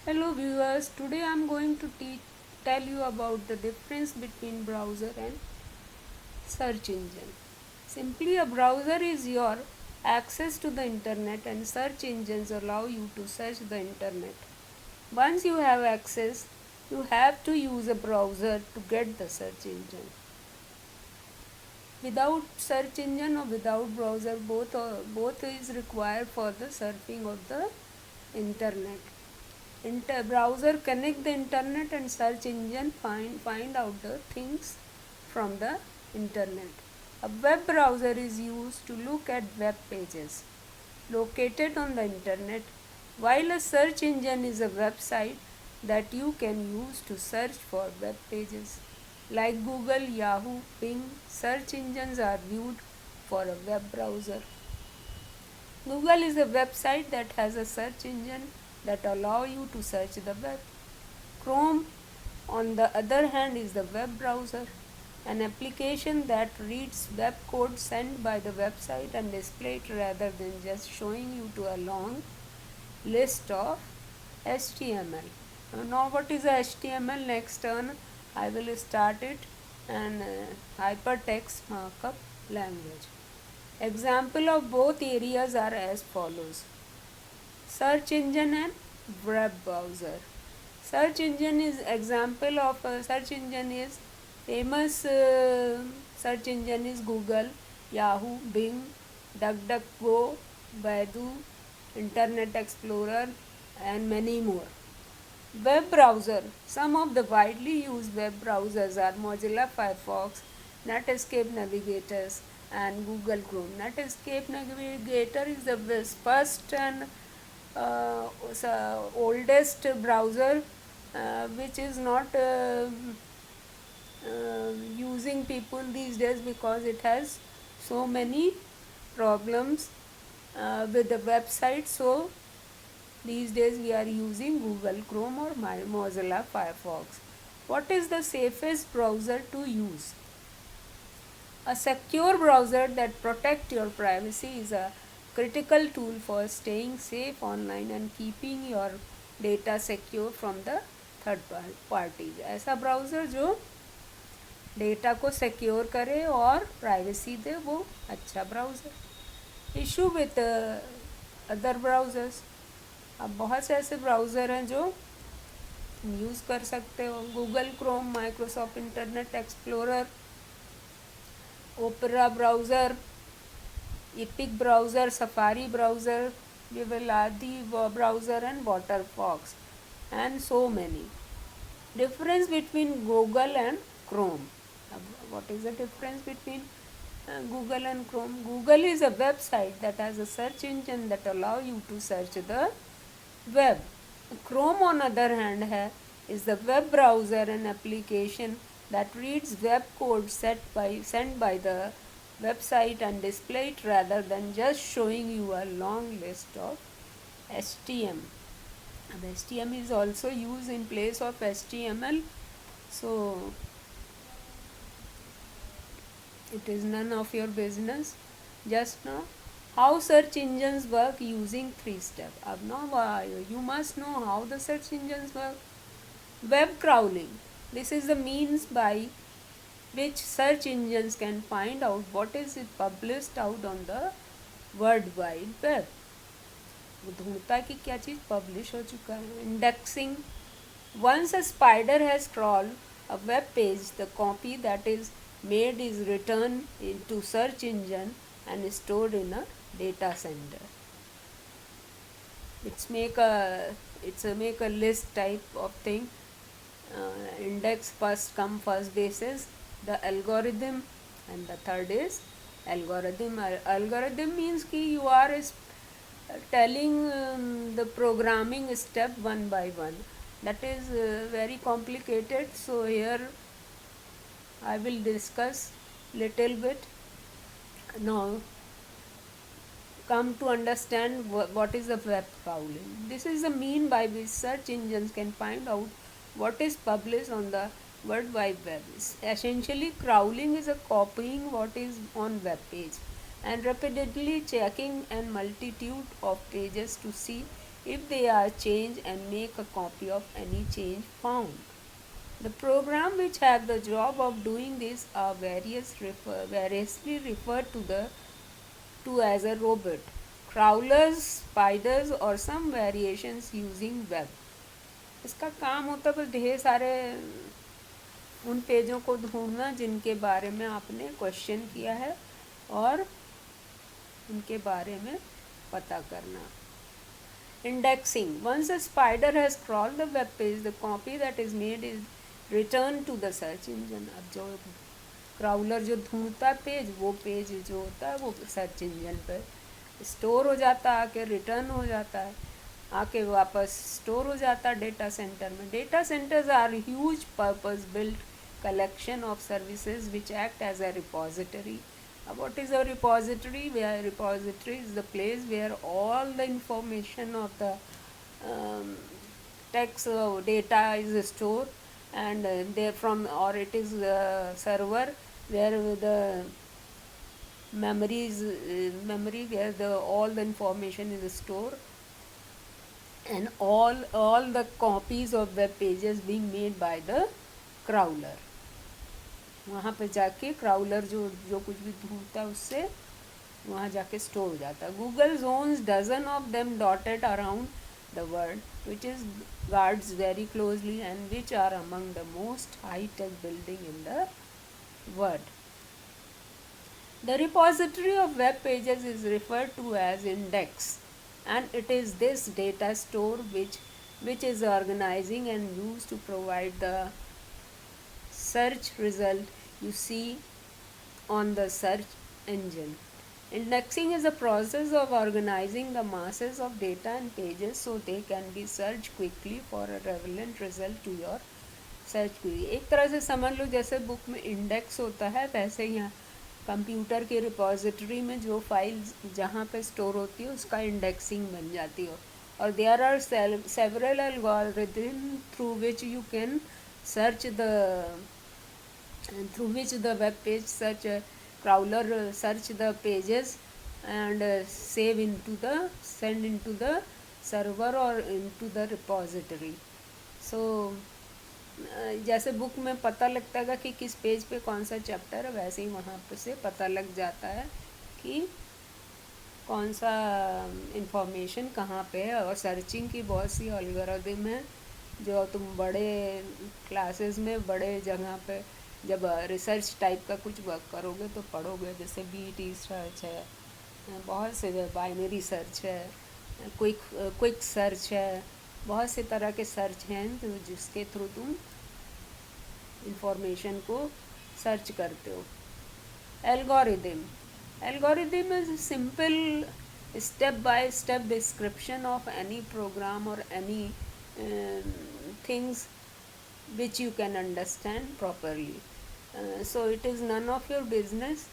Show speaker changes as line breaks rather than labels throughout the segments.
Hello viewers, today I am going to tell you about the difference between browser and search engine. Simply, a browser is your access to the internet, and search engines allow you to search the internet. Once you have access, you have to use a browser to get the search engine. Without search engine or without browser, both is required for the surfing of the internet. Browser connect the internet and search engine find out the things from the internet. A web browser is used to look at web pages located on the internet, while a search engine is a website that you can use to search for web pages. Like Google, Yahoo, Bing, search engines are viewed for a web browser. Google is a website that has a search engine that allow you to search the web. Chrome, on the other hand, is the web browser, an application that reads web code sent by the website and display it rather than just showing you to a long list of HTML. Now, what is HTML? Next turn, I will start it and hypertext markup language. Example of both areas are as follows: search engine and web browser. Search engine is example of a search engine is famous search engine is Google, Yahoo, Bing, DuckDuckGo, Baidu, Internet Explorer, and many more. Web browser. Some of the widely used web browsers are Mozilla Firefox, Netscape Navigators, and Google Chrome. Netscape Navigator is the first and oldest browser which is not using people these days because it has so many problems with the website. So these days we are using Google Chrome or Mozilla Firefox. What is the safest browser to use? A secure browser that protects your privacy is a critical tool for staying safe online and keeping your data secure from the third parties. ऐसा browser जो data को secure करे और privacy दे, वो अच्छा browser. Issue with other browsers. अब बहुत से ऐसे ब्राउज़र हैं जो यूज़ कर सकते हो. Google Chrome, Microsoft Internet Explorer, Opera browser, Epic browser, Safari browser, Vivaldi browser and Waterfox and so many. Difference between Google and Chrome. What is the difference between Google and Chrome? Google is a website that has a search engine that allow you to search the web. Chrome on other hand is the web browser and application that reads web code sent by the website and display it rather than just showing you a long list of HTML. HTML is also used in place of HTML, so it is none of your business. Just know how search engines work using 3 steps. Now you must know how the search engines work. Web crawling. This is the means by which search engines can find out what is published out on the World Wide Web. वो ढूंढता है कि क्या चीज़ publish हो चुका है. Indexing. Once a spider has crawled a web page, the copy that is made is returned into search engine and stored in a data center. It's make a list type of thing. Index first come first basis, the algorithm, and the third is algorithm. Algorithm means कि you are telling the programming step one by one. That is very complicated, so here I will discuss little bit. Now come to understand what is the web crawling. This is the mean by which search engines can find out what is published on the World Wide Web. Essentially, crawling is a copying what is on web page and repeatedly checking a multitude of pages to see if they are changed and make a copy of any change found. The program which have the job of doing this are variously referred to as a robot, crawlers, spiders or some variations using web. इसका काम होता है बस ढेर सारे उन पेजों को ढूंढना जिनके बारे में आपने क्वेश्चन किया है और उनके बारे में पता करना. Indexing. Once a spider has crawled the web page, the copy that is made is returned to the search engine. अब जो क्राउलर जो ढूंढता है पेज, वो पेज जो होता है वो सर्च इंजन पर स्टोर हो जाता है, आके रिटर्न हो जाता है, आके वापस स्टोर हो जाता है डेटा सेंटर में. Data centers are huge purpose built collection of services which act as a repository. What is a repository? Where repository is the place where all the information of the text data is stored, and there from, or it is the server where the memory where the all the information is stored, and all the copies of web pages being made by the crawler. वहाँ पे जाके crawler जो जो कुछ भी ढूंढता है उससे वहाँ जाके स्टोर हो जाता है. Google owns dozen of them dotted around the world, which is guards very closely and which are among the most high-tech building in the world. The repository of web pages is referred to as index, and it is this data store which is organizing and used to provide the search result you see on the search engine. Indexing is a process of organizing the masses of data and pages so they can be searched quickly for a relevant result to your search query. एक तरह से समझ लो जैसे book में index होता है, वैसे यहाँ कंप्यूटर के रिपोजिटरी में जो फाइल्स जहाँ पे स्टोर होती है उसका इंडेक्सिंग बन जाती है. और there are several algorithm through which you can search through which the web page search crawler search the pages and send into the server or into the repository. So जैसे book में पता लगता है कि किस पेज पे कौन सा चैप्टर है, वैसे ही वहाँ पे से पता लग जाता है कि कौन सा इंफॉर्मेशन कहाँ पे है. और सर्चिंग की बहुत सी एल्गोरिथम है जो तुम बड़े क्लासेस में बड़े जगह पे जब रिसर्च टाइप का कुछ वर्क करोगे तो पढ़ोगे. जैसे बीटी सर्च है, बहुत से बाइनरी सर्च है, क्विक सर्च है, बहुत से तरह के सर्च हैं तो जिसके थ्रू तुम इंफॉर्मेशन को सर्च करते हो. Algorithm is simple step by step description of any program और any things which you can understand properly. So it is none of your business.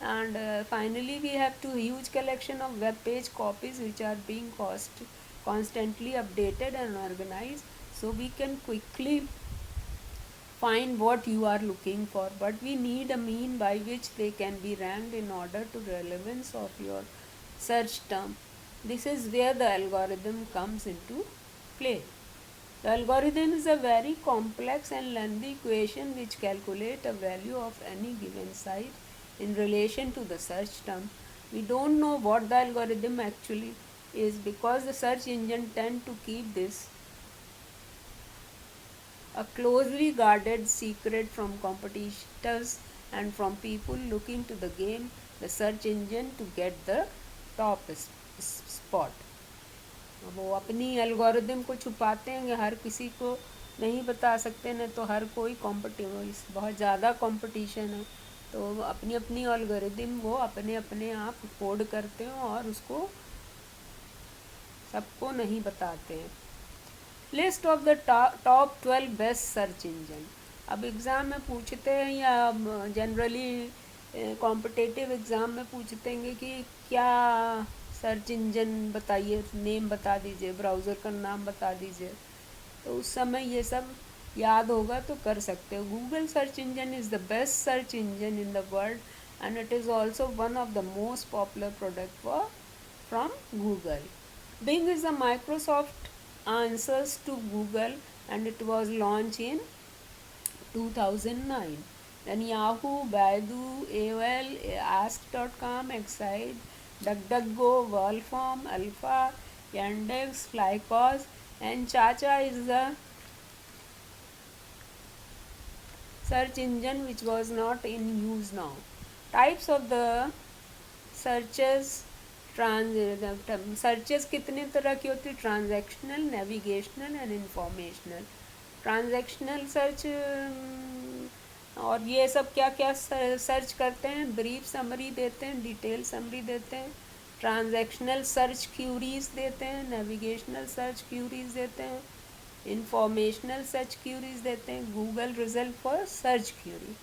And finally we have two huge collection of web page copies which are being constantly updated and organized, so we can quickly find what you are looking for, but we need a mean by which they can be ranked in order to relevance of your search term. This is where the algorithm comes into play. The algorithm is a very complex and lengthy equation which calculates a value of any given site in relation to the search term. We don't know what the algorithm actually is because the search engine tend to keep this a closely guarded secret from competitors and from people looking to the game the search engine to get the top spot. वो अपनी algorithm को छुपाते हैं, हर किसी को नहीं बता सकते, नहीं तो हर कोई बहुत ज़्यादा कंपटीशन है तो अपनी अपनी एल्गोरिदम वो अपने अपने आप कोड करते हैं और उसको सबको नहीं बताते हैं. List of the top 12 best search engine. अब एग्ज़ाम में पूछते हैं या जनरली कॉम्पिटिटिव एग्ज़ाम में पूछते हैं कि क्या सर्च इंजन बताइए, नेम बता दीजिए, ब्राउज़र का नाम बता दीजिए, तो उस समय ये सब याद होगा तो कर सकते हो. Google search engine is the best search engine in the world and it is also one of the most popular product from Google. Bing is the Microsoft answers to Google, and it was launched in 2009. Then Yahoo, Baidu, AOL, Ask.com, Excite, DuckDuckGo, Worldform, Alpha, Yandex, Flycause, and Chacha is the search engine which was not in use now. Types of the searches searches कितने तरह की होती है? Transactional, navigational and informational. Transactional search और ये सब क्या क्या सर्च करते हैं? ब्रीफ समरी देते हैं, डिटेल समरी देते हैं. ट्रांजैक्शनल सर्च क्यूरीज देते हैं, नेविगेशनल सर्च क्यूरीज देते हैं, इंफॉर्मेशनल सर्च क्यूरीज देते हैं. Google result for search query.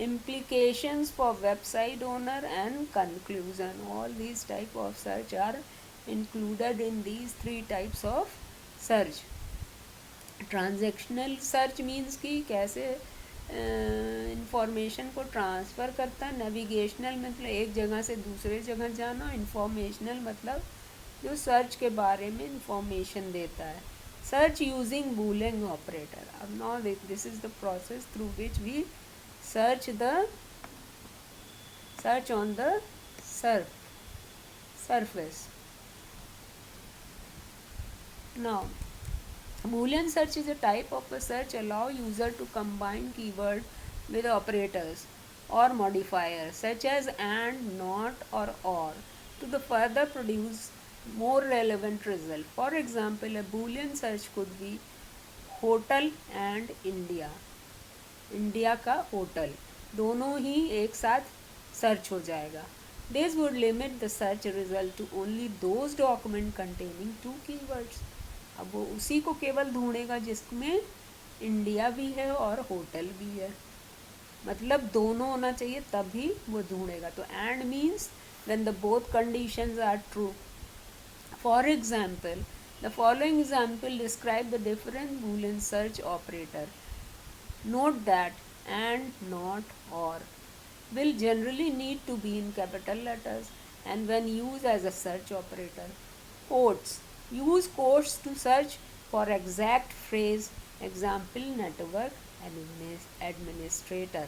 Implications for website owner and conclusion. All these type of search are included in these three types of search. Transactional search means कि कैसे information को transfer करता है. Navigational मतलब एक जगह से दूसरे जगह जाना. इंफॉर्मेशनल मतलब जो सर्च के बारे में इंफॉर्मेशन देता है. Search using Boolean operator. अब now this is the process through which we search on the surface. Now, Boolean search is a type of a search allow user to combine keyword with operators or modifiers such as and, not, or to the further produce more relevant result. For example, a Boolean search could be hotel and India. India का hotel दोनों ही एक साथ search हो जाएगा. This would limit the search result to only those document containing 2 keywords. अब वो उसी को केवल ढूंढेगा जिसमें इंडिया भी है और होटल भी है. मतलब दोनों होना चाहिए तभी वो ढूंढेगा. तो and means when the both conditions are true. For example, the following example describe the different Boolean search operator. Note that and, not, or will generally need to be in capital letters and when used as a search operator. Quotes. Use quotes to search for exact phrase. Example, network administrator.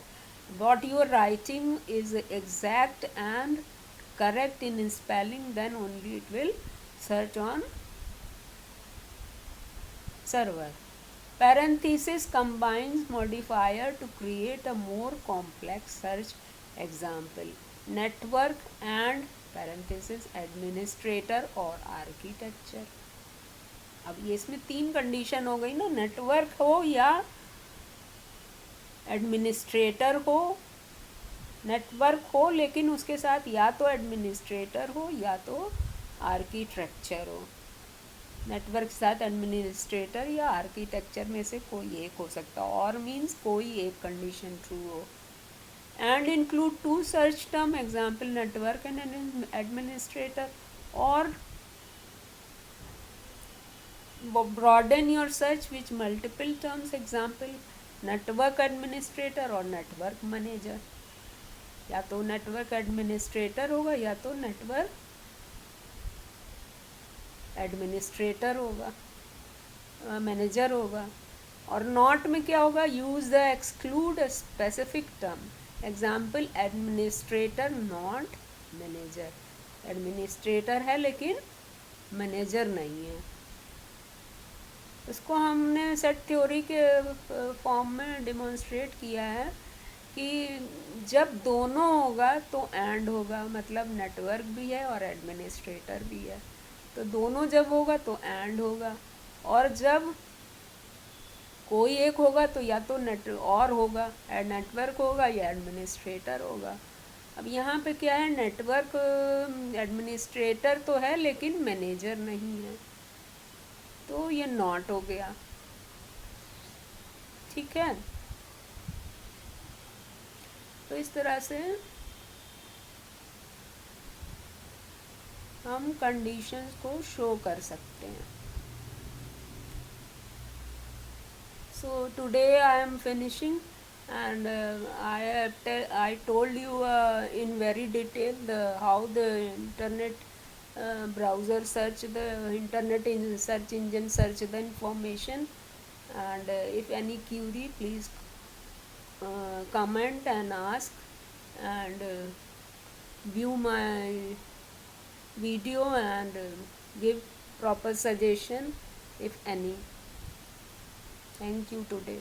What you are writing is exact and correct in spelling, then only it will search on server. Parenthesis combines modifier to create a more complex search. Example, network and parenthesis administrator or architecture. अब ये इसमें 3 condition हो गई ना. Network हो या administrator हो. Network हो लेकिन उसके साथ या तो एडमिनिस्ट्रेटर हो या तो आर्किटेक्चर हो. नेटवर्क के साथ एडमिनिस्ट्रेटर या आर्किटेक्चर में से कोई एक हो सकता. और मीन्स कोई एक कंडीशन ट्रू हो. And include 2 search term. Example, network and administrator. Or broaden your search with multiple terms. Example, network administrator or network manager. या तो नेटवर्क एडमिनिस्ट्रेटर होगा या तो नेटवर्क एडमिनिस्ट्रेटर होगा, मैनेजर होगा. और नॉट में क्या होगा? Use the exclude a specific term. Example, administrator not manager. Administrator है लेकिन मैनेजर नहीं है. इसको हमने सेट थ्योरी के फॉर्म में डिमॉन्स्ट्रेट किया है कि जब दोनों होगा तो एंड होगा. मतलब नेटवर्क भी है और एडमिनिस्ट्रेटर भी है. तो दोनों जब होगा तो एंड होगा. और जब कोई एक होगा तो या तो और होगा, नेटवर्क होगा या एडमिनिस्ट्रेटर होगा. अब यहाँ पे क्या है? नेटवर्क एडमिनिस्ट्रेटर तो है लेकिन मैनेजर नहीं है, तो ये नॉट हो गया. ठीक है. तो इस तरह से हम कंडीशंस को शो कर सकते हैं. So today I am finishing, and I told you in very detail how the internet browser search the internet in search engine, search the information. And if any query, please comment and ask, and view my video and give proper suggestion if any. Thank you today.